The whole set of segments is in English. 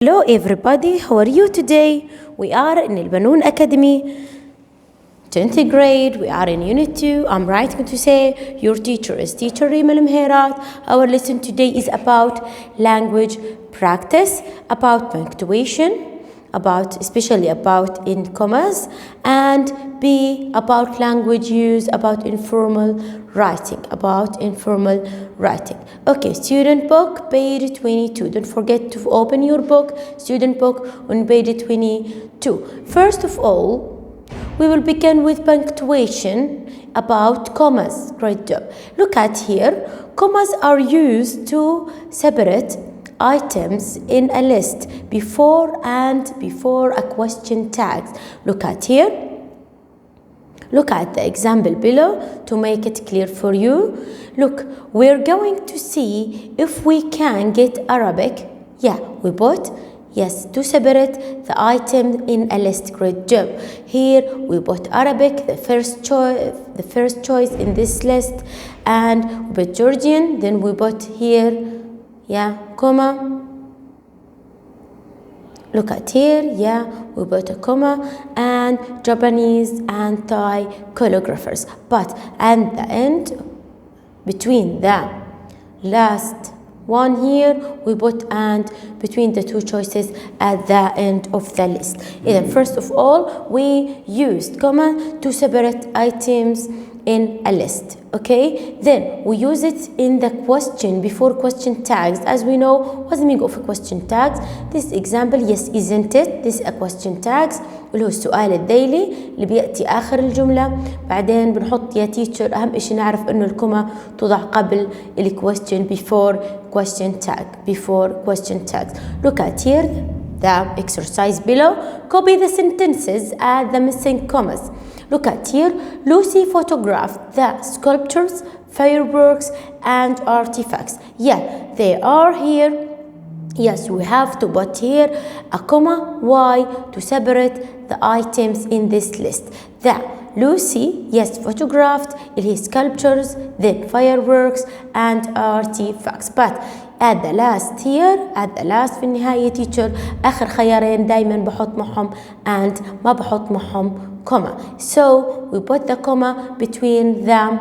Hello everybody, how are you today? We are in البنون Academy 10th grade. We are in Unit 2. I'm writing to say your teacher is Teacher Rima المهيرات. Our lesson today is about language practice, about punctuation, especially about in commas, and B, about language use, about informal writing, Okay, student book, page 22. Don't forget to open your book, student book on page 22. First of all, we will begin with punctuation about commas. Great job. Look at here. Commas are used to separate items in a list before a question tag. Look at here. Look at the example below to make it clear for you. Look, we're going to see if we can get Arabic. Yeah, we put yes to separate the item in a list. Great job. Here we put Arabic, the first choice in this list, and we put Georgian. Then we put here, comma. Look at here, we put a comma, and Japanese and Thai calligraphers. But at the end, between the last one here, we put and between the two choices at the end of the list. And first of all, we used comma to separate items in a list. Okay, then we use it in the question before question tags. As we know, what's the meaning of a question tags? This example, yes, isn't it? This is a question tags اللي هو السؤال الذيلي اللي بيأتي آخر الجملة. بعدين بنحط يا teacher. أهم إشي نعرف إنه الكوما توضع قبل question before question tags. Look at here the exercise below. Copy the sentences, add the missing commas. Look at here. Lucy photographed the sculptures, fireworks, and artifacts. Yeah, they are here. Yes, we have to put here a comma. Why? To separate the items in this list. Lucy, yes, photographed his sculptures, then fireworks and artifacts. But at the last في النهاية teacher آخر خيارين دايما بحط معهم and ما بحط معهم comma. So we put the comma between the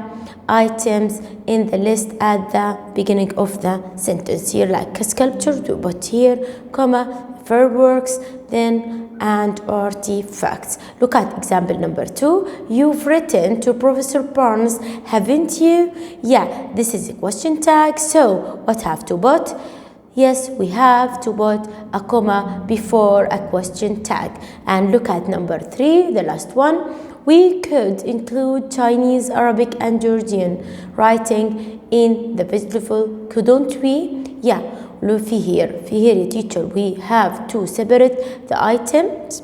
items in the list at the beginning of the sentence. Here, like a sculpture, we put here comma, fireworks, then and artifacts. Look at example number 2. You've written to Professor Barnes, haven't you? Yeah, this is a question tag. So what have to put? Yes, we have to put a comma before a question tag. And look at number 3, the last one. We could include Chinese, Arabic, and Georgian writing in the vegetable, couldn't we? Yeah. في here teacher we have to separate the items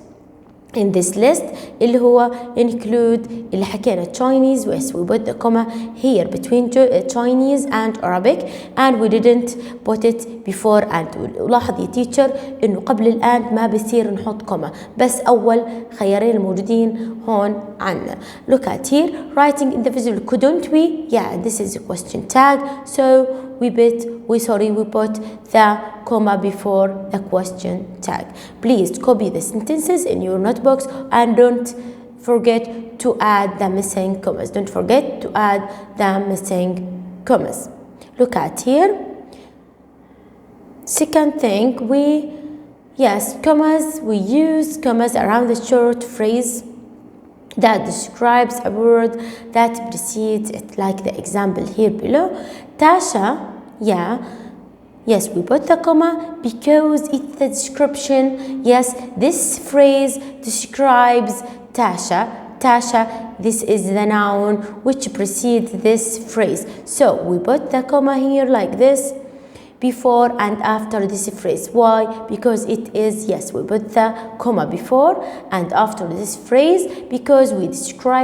in this list اللي هو include اللي حكينا Chinese. Yes, we put the comma here between Chinese and Arabic, and we didn't put it before and. ولاحظ يا teacher إنه قبل الآن ما بصير نحط comma، بس أول خيارين الموجودين هون عنا. Look at here, writing in the visible, couldn't we? Yeah, this is a question tag, so we put the comma before the question tag. Please copy the sentences in your notebooks and don't forget to add the missing commas. Look at here. Second thing, we use commas around the short phrase that describes a word that precedes it, like the example here below. Tasha, yes, we put the comma because it's the description. Yes, this phrase describes Tasha. This is the noun which precedes this phrase. So we put the comma here like this before and after this phrase. Why? Because it is, yes, we put the comma before and after this phrase because we describe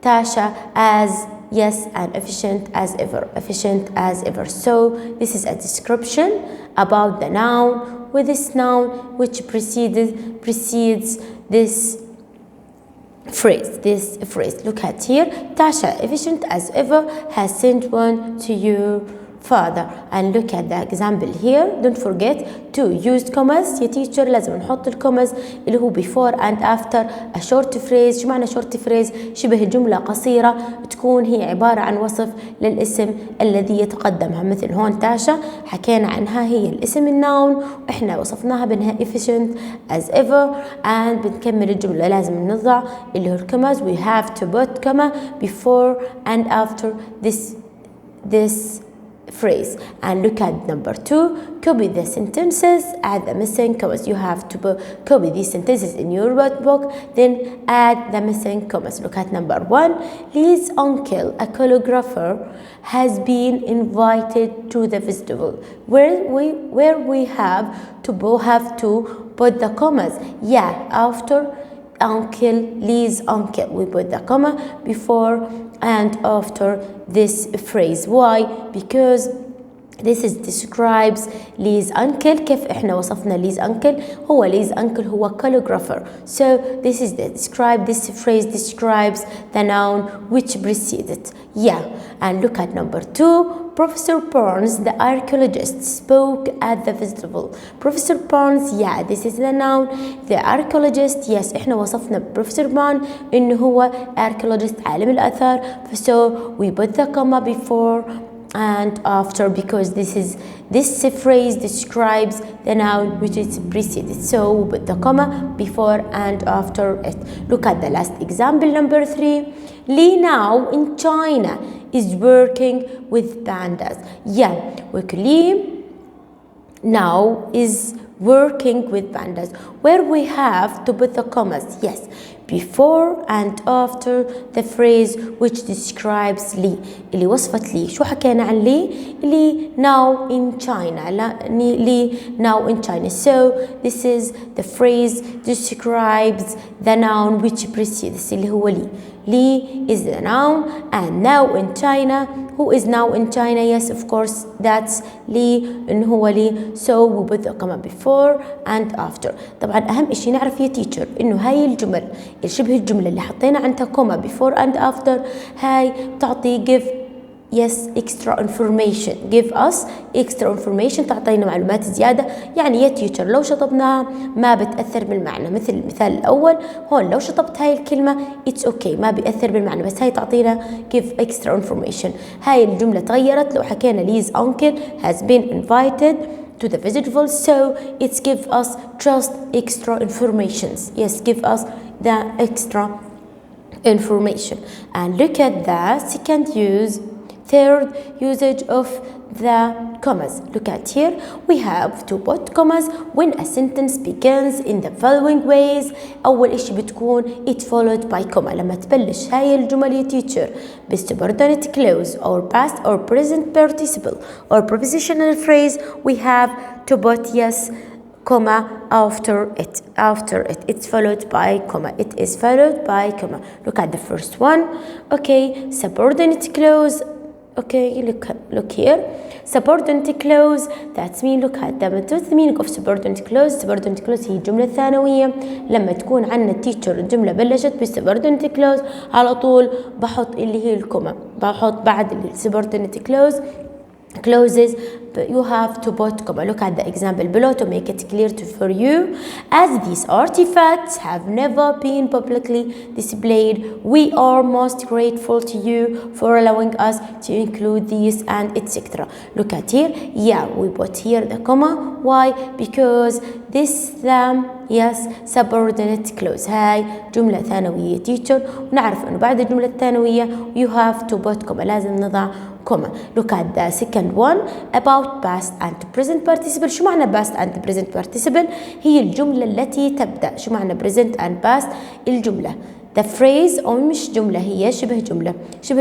Tasha as, yes, and efficient as ever. So this is a description about the noun with this noun which precedes this phrase. Look at here. Tasha, efficient as ever, has sent one to you father. And look at the example here. Don't forget to use commas. يا teacher لازم نحط الكوماز اللي هو before and after a short phrase. شو معنى short phrase؟ شبه جملة قصيرة تكون هي عبارة عن وصف للاسم الذي يتقدمها. مثل هون تاشا حكينا عنها، هي الاسم النون وإحنا وصفناها بأنها efficient as ever. and بنكمل الجملة لازم نضع اللي هو الكوماز. we have to put comma before and after this phrase. And look at number 2. Copy the sentences, add the missing commas. You have to copy these sentences in your notebook, then add the missing commas. Look at number 1. Lee's uncle, a calligrapher, has been invited to the festival. Where we have to put the commas. Yeah, after uncle, Lee's uncle, we put the comma before and after this phrase. Why? Because this is describes Lee's uncle. كيف احنا وصفنا Lee's uncle؟ هو Lee's uncle هو calligrapher. So this is this phrase describes the noun which precedes it. Yeah. And look at number 2. Professor Barnes, the archaeologist, spoke at the festival. Professor Barnes, yeah, this is the noun. The archaeologist, yes, احنا وصفنا Professor Barnes إنه هو archaeologist عالم الآثار. So we put the comma before and after because this phrase describes the noun which is preceded. So we put the comma before and after it. Look at the last example, number 3. Lee now in China is working with pandas. Yeah, Lee now is working with pandas. Where we have to put the commas. Yes, before and after the phrase which describes Lee. اللي وصفت لي. شو حكينا عن لي؟ لي now in China. لي now in China. So this is the phrase describes the noun which precedes اللي هو لي. Lee is the noun and now in China. Who is now in China? Yes, of course, that's Lee. إنه هو لي. So we put the comma before and after. طبعا أهم إشي نعرف يا teacher إنه هاي الجمل شبه الجملة اللي حطينا عندها comma before and after هاي تعطي give yes extra information. give us extra information تعطينا معلومات زيادة. يعني يا teacher لو شطبناها ما بتأثر بالمعنى. مثل المثال الأول هون لو شطبت هاي الكلمة it's okay ما بيأثر بالمعنى، بس هاي تعطينا give extra information. هاي الجملة تغيرت لو حكينا Lee's uncle has been invited to the festival, so it's give us just extra informations. Yes, give us the extra information. And look at the third usage of the commas. Look at here. We have to put commas when a sentence begins in the following ways. أول إشي بتكون it followed by comma. لما تبلش هاي الجمل يا teacher subordinate clause or past or present participle or prepositional phrase, we have to put yes comma after it. It's followed by comma. It is followed by comma. Look at the first one. Okay, subordinate clause. Okay, look here. Subordinate clause, that's mean look at them. What's the meaning of subordinate clause? Subordinate clause هي الجملة الثانوية. لما تكون عندنا teacher الجملة بلشت بالsubordinate clause على طول بحط اللي هي الكوما. بحط بعد subordinate clauses you have to put comma. Look at the example below to make it clear for you. As these artifacts have never been publicly displayed, we are most grateful to you for allowing us to include these and etc. Look at here. Yeah, we put here the comma. Why? Because this yes subordinate clause. هاي جملة ثانوية teacher ونعرف انه بعد الجملة الثانوية you have to put comma. لازم نضع comma. Look at the second one about past and present participle. شو معنى past and present participle؟ هي الجملة التي تبدأ. شو معنى present and past؟ الجملة the phrase أو مش جملة هي شبه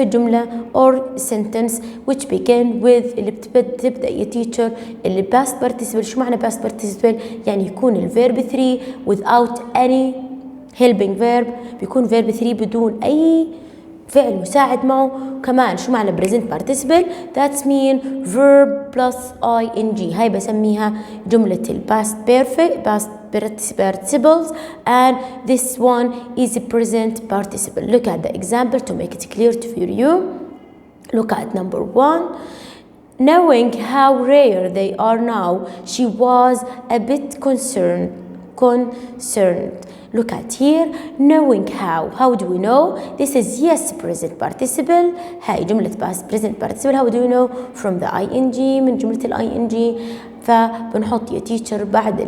جملة or sentence which begin with اللي بتبدأ يا teacher اللي past participle. شو معنى past participle؟ يعني يكون الverb 3 without any helping verb. بيكون verb 3 بدون أي فعل مساعد معه. كمان شو معنى present participle؟ that's mean verb plus ing. هاي بسميها جملة past perfect past participles and this one is a present participle. Look at the example to make it clear for you. Look at number 1. Knowing how rare they are now, she was a bit concerned. Look at here. Knowing how do we know? This is yes present participle. هاي جملة past present participle. How do we know? From the ing. من جملة ing. فبنحط يا teacher بعد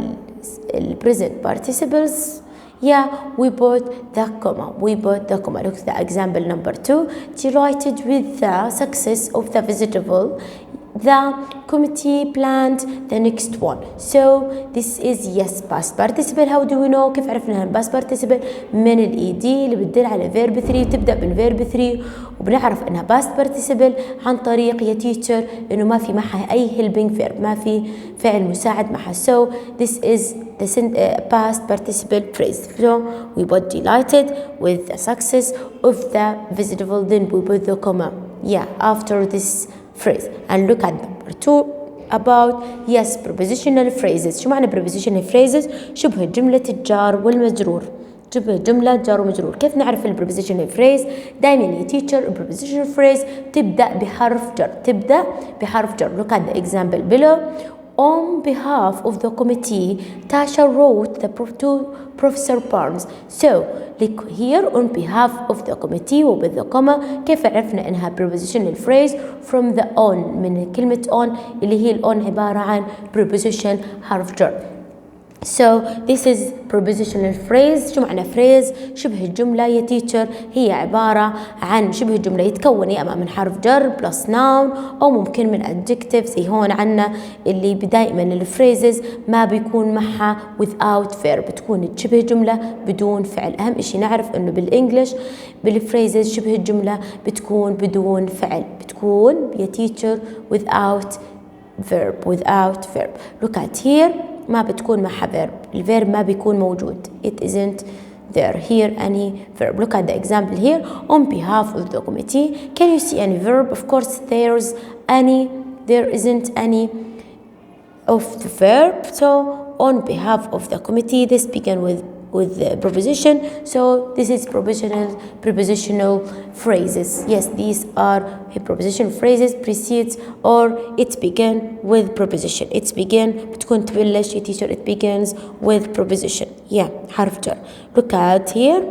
ال present participles. Yeah, we put the comma. Look at the example number 2. Delighted with the success of the vegetable, the committee planned the next one. So this is yes past participle. How do we know? كيف عرفنا ان past participle؟ من ال ed اللي بتدل على verb 3، تبدأ بالverb 3، وبنعرف انها past participle عن طريق يا teacher انه ما في معها اي helping verb، ما في فعل مساعد معها. So this is the past participle phrase. So we put delighted with the success of the vegetable, then we put the comma. Yeah, after this phrase. And look at number 2 about yes prepositional phrases. شو معنى prepositional phrases؟ شبه جملة الجار والمجرور. شبه جملة جار ومجرور. كيف نعرف ال prepositional phrase؟ دائما يا teacher prepositional phrase تبدأ بحرف جر. Look at the example below. On behalf of the committee, Tasha wrote to Professor Barnes. So, look here, on behalf of the committee وبالذ comma. كيف عرفنا إنها prepositional phrase؟ From the on، من كلمة on اللي هي on عبارة عن preposition حرف جر. So this is prepositional phrase. شو معنى phrase؟ شبه الجملة يا teacher هي عبارة عن شبه الجملة يتكون يا أما من حرف جر plus noun أو ممكن من adjectives. زي هون عنا اللي دائما الفريزز ما بيكون معها without verb، بتكون شبه جملة بدون فعل. أهم إشي نعرف إنه بالإنجليش بالفريزز شبه الجملة بتكون بدون فعل، بتكون يا teacher without verb. Look at here. ما بتكون معها verb. الverb ما بيكون موجود. It isn't there here any verb. Look at the example here. On behalf of the committee, can you see any verb? Of course there isn't any of the verb. So on behalf of the committee, this began with the preposition. So this is prepositional phrases. Yes, these are prepositional phrases precedes or it began with preposition. بتكون تبلش يا teacher it begins with preposition. Yeah, حرف جر. Look at here.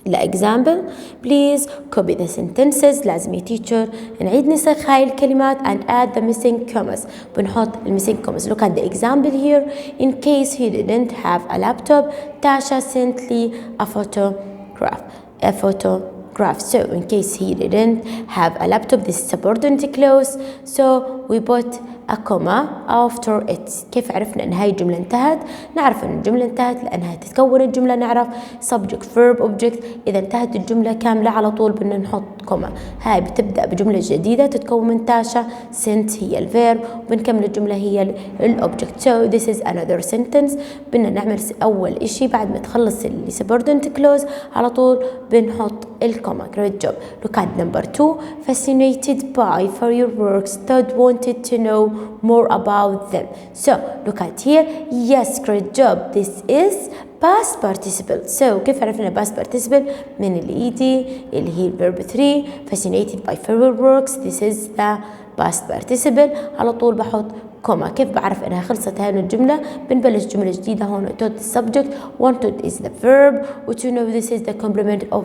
example. Please copy the sentences. لازم يا teacher نعيد نسخ هاي الكلمات and add the missing commas. بنحط missing commas. Look at the example here. In case he didn't have a laptop, Tasha sent Lee a photograph. So in case he didn't have a laptop, this is subordinate clause. So we put a comma after it. كيف عرفنا ان هاي الجملة انتهت؟ نعرف ان الجملة انتهت لانها تتكون الجملة نعرف subject verb object. اذا انتهت الجملة كاملة على طول بدنا نحط كوما. هاي بتبدأ بجملة جديدة تتكون من تاشا، sent هي الفيرب وبنكمل الجملة هي الobject. So this is another sentence. بدنا نعمل اول اشي بعد ما تخلص اللي subordinate clause على طول بنحط الكوما. Great job. Look at number 2. Fascinated by fireworks, Todd wanted to know more about them. So look at here. Yes, great job. This is past participle. So كيف عرفنا past participle؟ من ال ed اللي هي verb 3. Fascinated by fireworks. This is the past participle. على طول بحط كوما. كيف بعرف انها خلصت هاي الجملة؟ بنبلش جملة جديدة هون. Todd the subject, wanted is the verb, و to know this is the complement of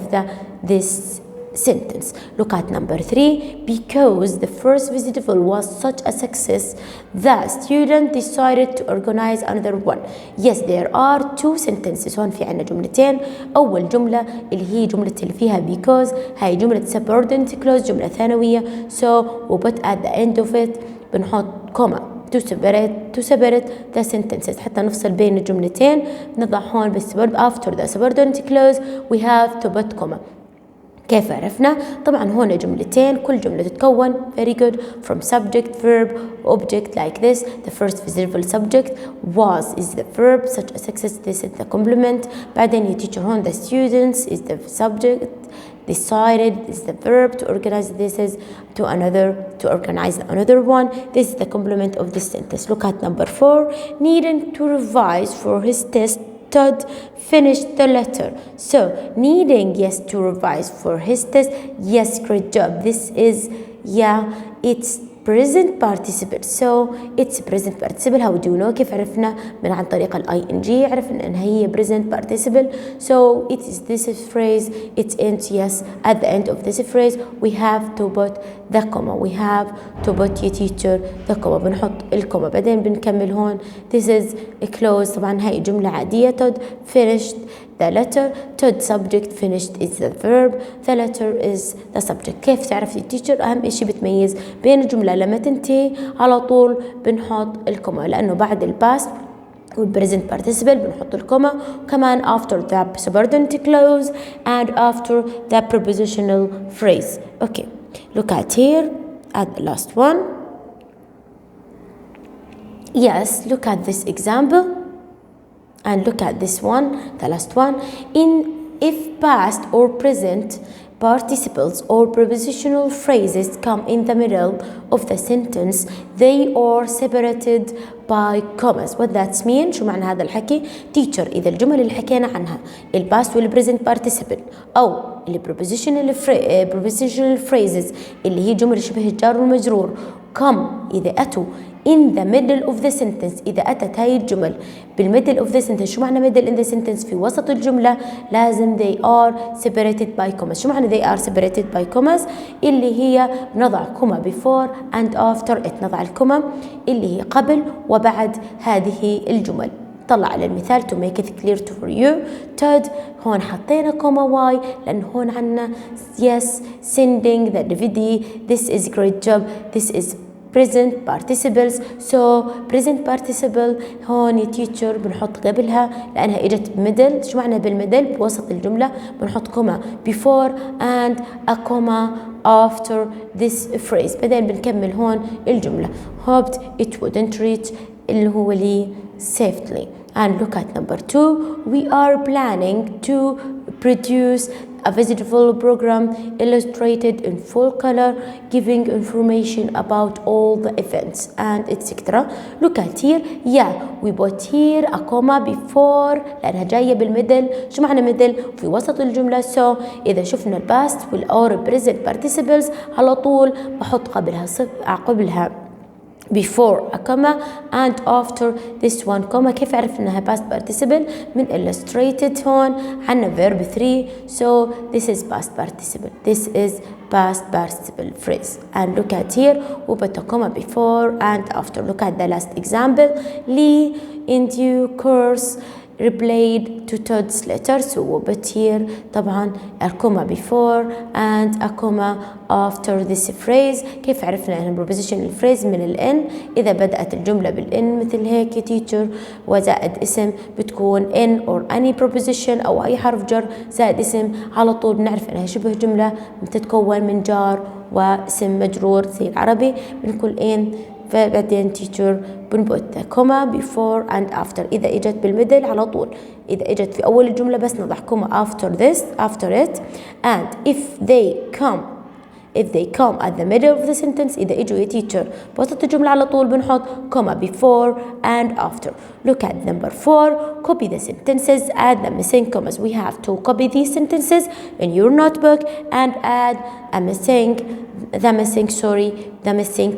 this sentence. Look at number 3. Because the first vegetable was such a success, the student decided to organize another one. Yes, there are two sentences. هون في عنا جملتين. أول جملة اللي هي جملة اللي فيها because هاي جملة subordinate clause جملة ثانوية. So we put at the end of it بنحط كوما to separate the sentences حتى نفصل بين الجملتين. نضع هون بالسبب after the subordinate clause we have to put comma. كيف عرفنا؟ طبعا هون جملتين كل جملة تتكون very good from subject verb object like this. The first visible subject was is the verb, such a success this is the complement. بعدين يا teacher هون the students is the subject, decided is the verb, to organize this is to organize another one. This is the complement of this sentence. Look at number 4. Needing to revise for his test, Todd finished the letter. So needing yes to revise for his test. Yes, great job. This is it's present participle. So it's present participle. How do you know? كيف عرفنا؟ من عن طريق ال ing عرفنا إن هي present participle. So it is this phrase. It ends. Yes, at the end of this phrase we have to put the comma. We have to put your teacher the comma. بنحط الكوما بعدين بنكمل هون. This is a clause. طبعا هاي جملة عادية. Todd finished the letter. Todd subject. Finished is the verb. The letter is the subject. كيف تعرف التيتشر؟ أهم إشي بتميز بين الجملة لما تنتهي على طول بنحط الكوما، لأنه بعد الباست والpresent participle بنحط الكوما، وكمان after the subordinate clause and after the prepositional phrase. Okay, look at here at the last one. Yes, look at this example and look at this one, the last one. If past or present participles or prepositional phrases come in the middle of the sentence, they are separated by commas. What that means? شو معنى هذا الحكي؟ teacher إذا الجمل اللي حكينا عنها الباست والpresent participle أو prepositional phrases اللي هي جمل شبه الجار والمجرور come إذا أتوا in the middle of the sentence، إذا أتت هاي الجمل بالmiddle of the sentence. شو معنى middle in the sentence؟ في وسط الجملة لازم they are separated by commas. شو معنى they are separated by commas؟ اللي هي نضع كوما before and after it. نضع الكوما اللي هي قبل وبعد هذه الجمل. طلع على المثال to make it clear for you. Todd هون حطينا كوما واي لأن هون عنا yes sending the DVD. This is great job. This is present participles. So present participle هون teacher بنحط قبلها لأنها إجت بميدل. شو معنى بالميدل؟ بوسط الجملة بنحط كوما before and a comma after this phrase. بعدين بنكمل هون الجملة hoped it wouldn't reach اللي هو لي safely. And look at number 2. We are planning to produce a visual program illustrated in full color, giving information about all the events and etc. Look at here. Yeah, we put here a comma before لأنها جاية بالميدل. شو معنى ميدل؟ في وسط الجملة. So إذا شفنا الباست والأور present participles على طول بحط قبلها before a comma and after this one comma. كيف عرفنا انها past participle؟ من illustrated هون عنا verb 3. So this is past participle. This is past participle phrase. And look at here we put a comma before and after. Look at the last example. Lee in due course replied to Todd's letter. So we put here طبعا a comma before and a comma after this phrase. كيف عرفنا ان prepositional phrase من الان؟ اذا بدأت الجملة بالان مثل هيك teacher وزائد اسم بتكون in or any preposition او اي حرف جر زائد اسم على طول بنعرف انها شبه جملة بتتكون من جار واسم مجرور زي العربي بنقول in. فبعدين teacher بنبut كوما before and after. إذا إجت بالميدل على طول، إذا إجت في أول الجملة بس نضع كوما after it. And if they come at the middle of the sentence إذا إجوا يا teacher بوسط الجملة على طول بنحط كوما before and after. Look at number 4. Copy the sentences, add the missing commas. We have to copy these sentences in your notebook and add the missing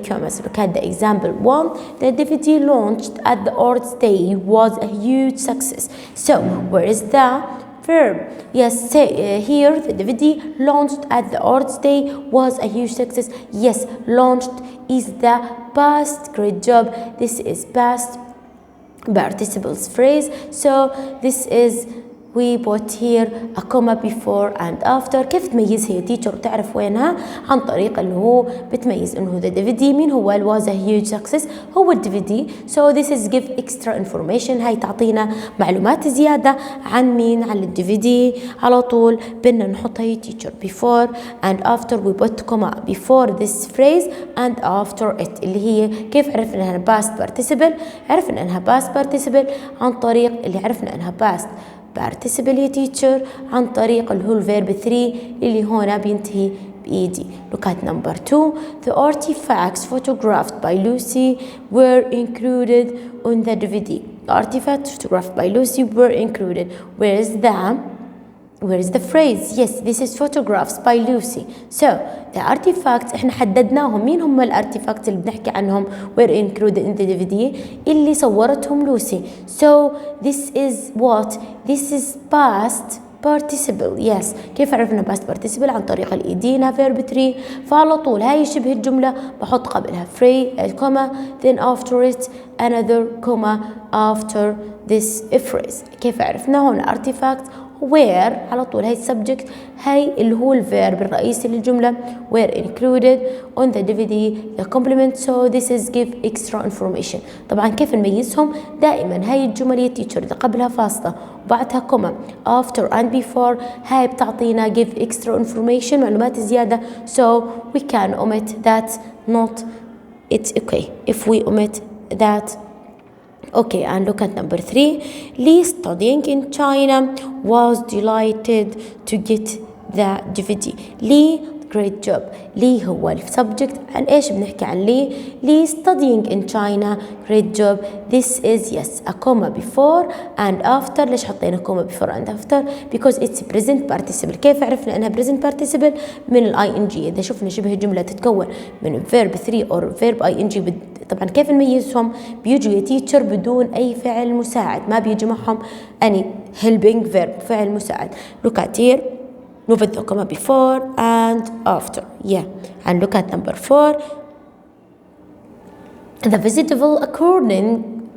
commas. Look at the example 1. The DVD launched at the Arts Day was a huge success. So where is the verb? Yes, here the DVD launched at the Arts Day was a huge success. Yes, launched is the past. Great job. This is past participles phrase. So this is we put here a comma before and after. كيف تميزها يا teacher وتعرف وينها؟ عن طريق اللي هو بتميز انه the DVD مين هو ال was a huge success هو ال DVD. So this is give extra information. هاي تعطينا معلومات زيادة عن مين؟ عن ال DVD. على طول بدنا نحط هاي teacher before and after. We put comma before this phrase and after it اللي هي كيف عرفنا انها past participle؟ عرفنا انها past participle عن طريق اللي عرفنا انها past participle يا teacher عن طريق اللي هو الفيرب 3 اللي هنا بينتهي بإيدي. Look at number 2. The artifacts photographed by Lucy were included on the DVD. The artifacts photographed by Lucy were included. Where is the Where is the phrase? Yes, this is photographs by Lucy. So the artifacts احنا حددناهم. مين هم الارتيفاكتس اللي بنحكي عنهم were included in the DVD اللي صورتهم لوسي. So this is what? This is past participle. Yes. كيف عرفنا past participle؟ عن طريق الإيدينا verb 3. فعلى طول هاي شبه الجملة بحط قبلها comma, then after it another comma after this phrase. كيف عرفنا هون artifact where على طول هاي subject هاي اللي هو الverb الرئيسي للجملة were included on the DVD the complement so this is give extra information. طبعا كيف نميزهم؟ دائما هاي الجمل هي teacher اللي قبلها فاصلة وبعدها كوما after and before هاي بتعطينا give extra information معلومات زيادة so we can omit that not it's okay if we omit that. Okay, and look at number 3. Lee studying in China was delighted to get the DVD. Lee great job. Lee هو السبجكت. عن ايش بنحكي عن Lee؟ Lee studying in China great job. This is yes a comma before and after. ليش حطينا comma before and after؟ because it's present participle. كيف عرفنا انها present participle؟ من ال ing. اذا شفنا شبه جملة تتكون من verb 3 or verb ing طبعا كيف نميزهم؟ بيجوا يا teacher بدون اي فعل مساعد ما بيجي معهم any helping verb فعل مساعد. Look at here. Move the comma before and after. Yeah. And look at number 4. The vegetable according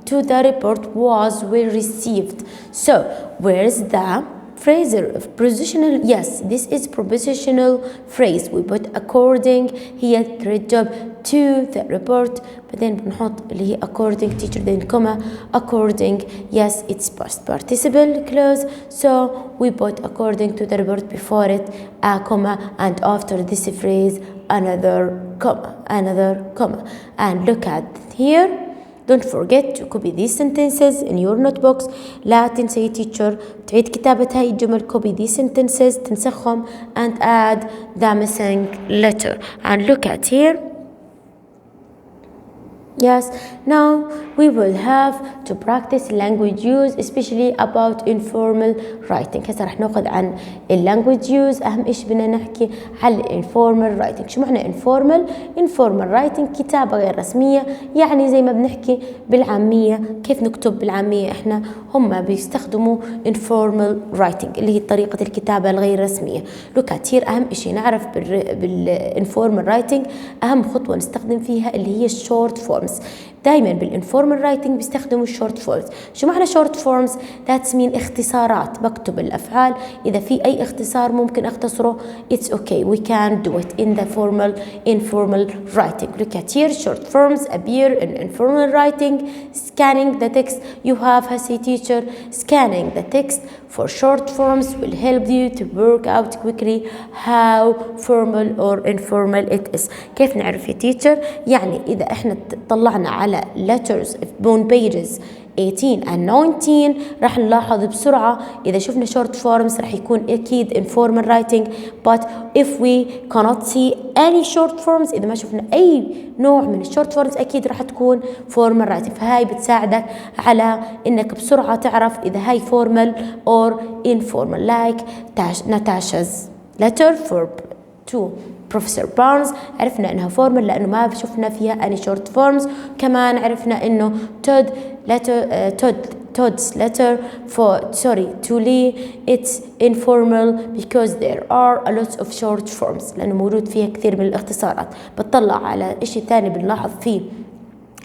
to the report was well received. So where is the phrasal prepositional? Yes, this is prepositional phrase. We put according here great job to the report but then بنحط اللي هي according teacher then comma according. Yes, it's past participle clause so we put according to the report before it a comma and after this phrase another comma and look at here. Don't forget to copy these sentences in your notebooks. لا تنسي teacher تعيد كتابة هاي الجمل copy these sentences تنسخهم and add the missing letter and look at here. Yes, now we will have to practice language use especially about informal writing. هسه رح ناخذ عن language use. أهم إيش بدنا نحكي عن informal writing. شو معنى informal writing؟ كتابة غير رسمية يعني زي ما بنحكي بالعامية. كيف نكتب بالعامية إحنا؟ هم بيستخدموا informal writing اللي هي طريقة الكتابة الغير رسمية. Look at here. أهم إشي نعرف informal writing أهم خطوة نستخدم فيها اللي هي short forms. دايما بالinformal writing بيستخدموا short forms. شو معنى short forms؟ that's mean اختصارات. بكتب الأفعال إذا في أي اختصار ممكن أختصره it's okay we can do it in the informal writing. Look at here. Short forms appear in informal writing. Scanning the text you have as a teacher. Scanning the text for short forms will help you to work out quickly how formal or informal it is. كيف نعرف يا teacher؟ يعني إذا إحنا طلعنا على letters on pages 18 and 19 راح نلاحظ بسرعة إذا شفنا short forms راح يكون أكيد informal writing but if we cannot see any short forms إذا ما شفنا أي نوع من short forms أكيد راح تكون formal writing. فهاي بتساعدك على إنك بسرعة تعرف إذا هاي formal or informal like Natasha's letter for to Professor Barnes عرفنا إنها formal لأنه ما شفنا فيها any short forms. كمان عرفنا إنه Todd's letter to Lee it's informal because there are a lot of short forms لأنه موجود فيها كثير من الاختصارات. بتطلع على إشي ثاني بنلاحظ فيه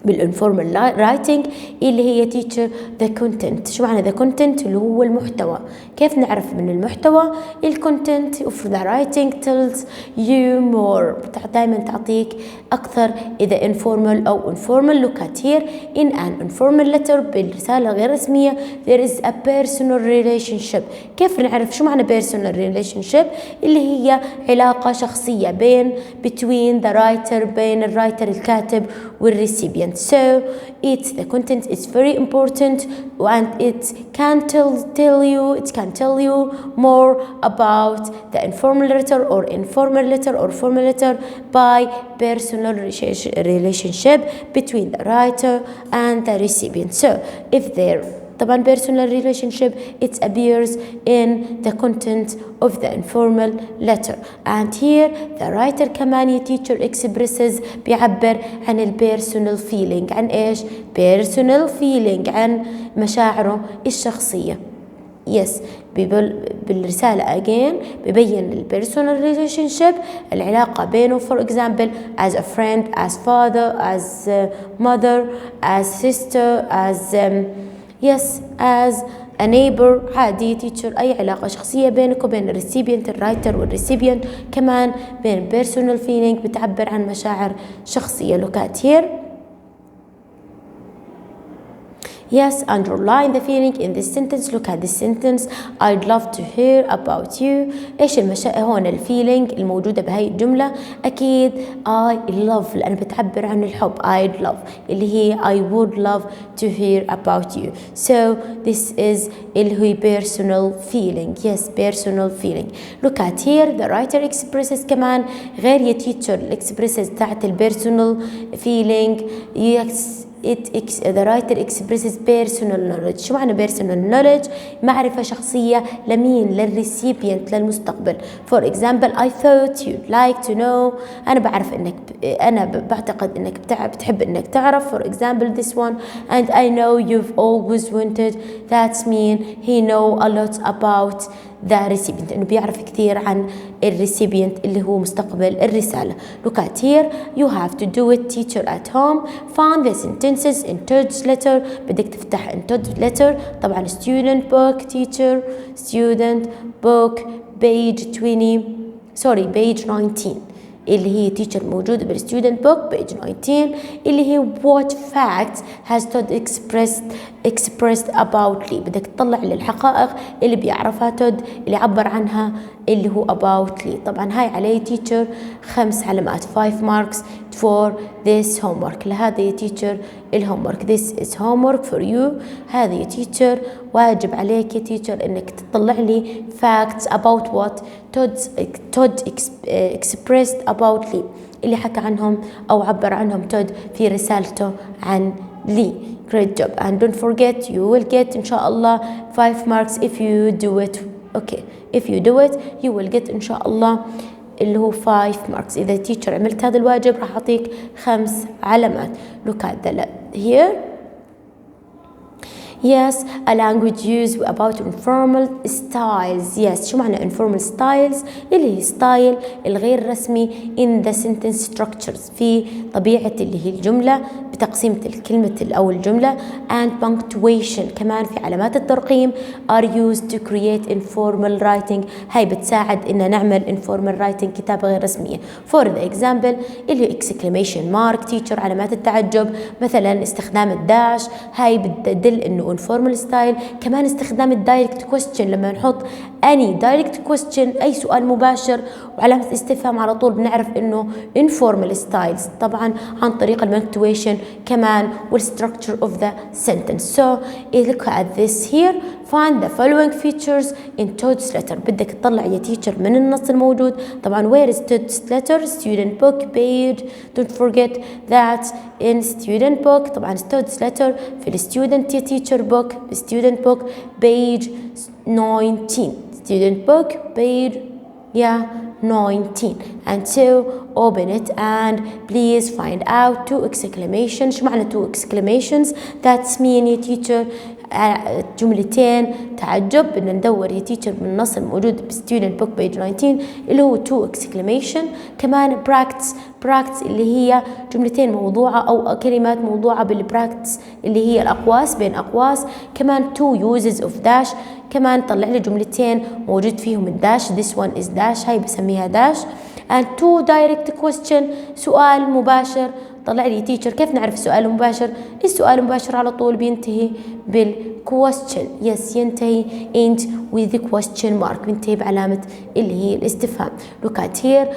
بالinformal writing اللي هي teacher the content. شو معنى the content؟ اللي هو المحتوى. كيف نعرف من المحتوى؟ content of the writing tells you more. دائما تعطيك أكثر إذا informal أو informal. Look at here. In an informal letter بالرسالة غير رسمية there is a personal relationship. كيف نعرف شو معنى personal relationship؟ اللي هي علاقة شخصية between the writer بين الرايتر الكاتب والrecipient. So the content is very important and it can tell you more about the informal letter or informal letter or formal letter by personal relationship between the writer and the recipient. So if there طبعا personal relationship it appears in the content of the informal letter. And here the writer كمان يا teacher expresses بيعبر عن ال personal feeling. عن إيش؟ personal feeling، عن مشاعره الشخصية. yes بالرسالة again ببين ال personal relationship العلاقة بينه for example as a friend, as father, as mother, as sister, as as a neighbor. عادي teacher أي علاقة شخصية بينك وبين الريسيبيانت الرايتر والريسيبيانت، كمان بين personal feeling بتعبر عن مشاعر شخصية. look at here. Yes, underline the feeling in this sentence. Look at this sentence. I'd love to hear about you. إيش هون الفيلينج الموجودة بهاي الجملة؟ أكيد I love لأن بتعبر عن الحب. I'd love اللي هي I would love to hear about you. So this is اللي هي personal feeling. Yes, personal feeling. Look at here. The writer expresses كمان غير يا teacher expresses تاعت personal feeling. Yes. the writer expresses personal knowledge. شو معنى personal knowledge؟ معرفة شخصية لمين؟ للريسيبيانت، للمستقبل. For example I thought you'd like to know. أنا بعتقد إنك بتحب إنك تعرف. For example this one and I know you've always wanted. That's mean he know a lot about the recipient، إنه بيعرف كثير عن الريسيبيانت اللي هو مستقبل الرسالة. Look at here. You have to do it teacher at home. Find the sentences in Todd's letter. بدك تفتح in Todd's letter. طبعا student book teacher student book page 19 اللي هي teacher موجودة بالstudent book page 19 اللي هي what facts has Todd expressed about لي. بدك تطلع للحقائق اللي بيعرفها تود اللي عبر عنها اللي هو about لي. طبعا هاي عليه teacher 5 علامات 5 marks for this homework. لهذا يا teacher الهومورك. This is homework for you. هذا يا teacher واجب عليك يا teacher انك تطلع لي facts about what Todd expressed about لي اللي حكى عنهم او عبر عنهم تود في رسالته عن لي. Great job and don't forget you will get إن شاء الله 5 marks if you do it. Okay, if you do it you will get إن شاء الله اللي هو 5 marks. إذا teacher عملت هذا الواجب راح أعطيك 5 علامات. Look at the here. Yes, a language used about informal styles. Yes, شو معنى informal styles؟ اللي هي ستايل الغير رسمي in the sentence structures في طبيعة اللي هي الجملة بتقسيمة الكلمة أو الجملة and punctuation كمان في علامات الترقيم are used to create informal writing. هاي بتساعد إن نعمل informal writing كتابة غير رسمية. For the example اللي هي exclamation mark teacher علامات التعجب، مثلا استخدام الداش هاي بتدل إنه informal style. كمان استخدام الدايركت question لما نحط any direct question أي سؤال مباشر وعلامة استفهام على طول بنعرف إنه informal styles طبعا عن طريق punctuation كمان والstructure of the sentence. So look at this here. Find the following features in Todd's letter. بدك تطلع يا teacher من النص الموجود. طبعا where is Todd's letter؟ student book page. Don't forget that in student book طبعا Todd's letter في الستودنت يا teacher book student book page 19 student book page 19 and so open it and please find out 2 exclamations. شو معنى 2 exclamations؟ that's mean يا teacher جملتين تعجب. بدنا ندور يا teacher من النص الموجود بستودنت بوك بيج 19 اللي هو 2 exclamation. كمان براكتس اللي هي جملتين موضوعة أو كلمات موضوعة بالبراكتس اللي هي الأقواس بين أقواس. كمان 2 uses of dash كمان طلع لي جملتين موجود فيهم الداش this one is dash هاي بسميها داش. and 2 direct question سؤال مباشر. طلع لي teacher كيف نعرف السؤال المباشر؟ السؤال المباشر على طول بينتهي بالquestion. yes ينتهي end with the question mark بينتهي بعلامة اللي هي الاستفهام. look at here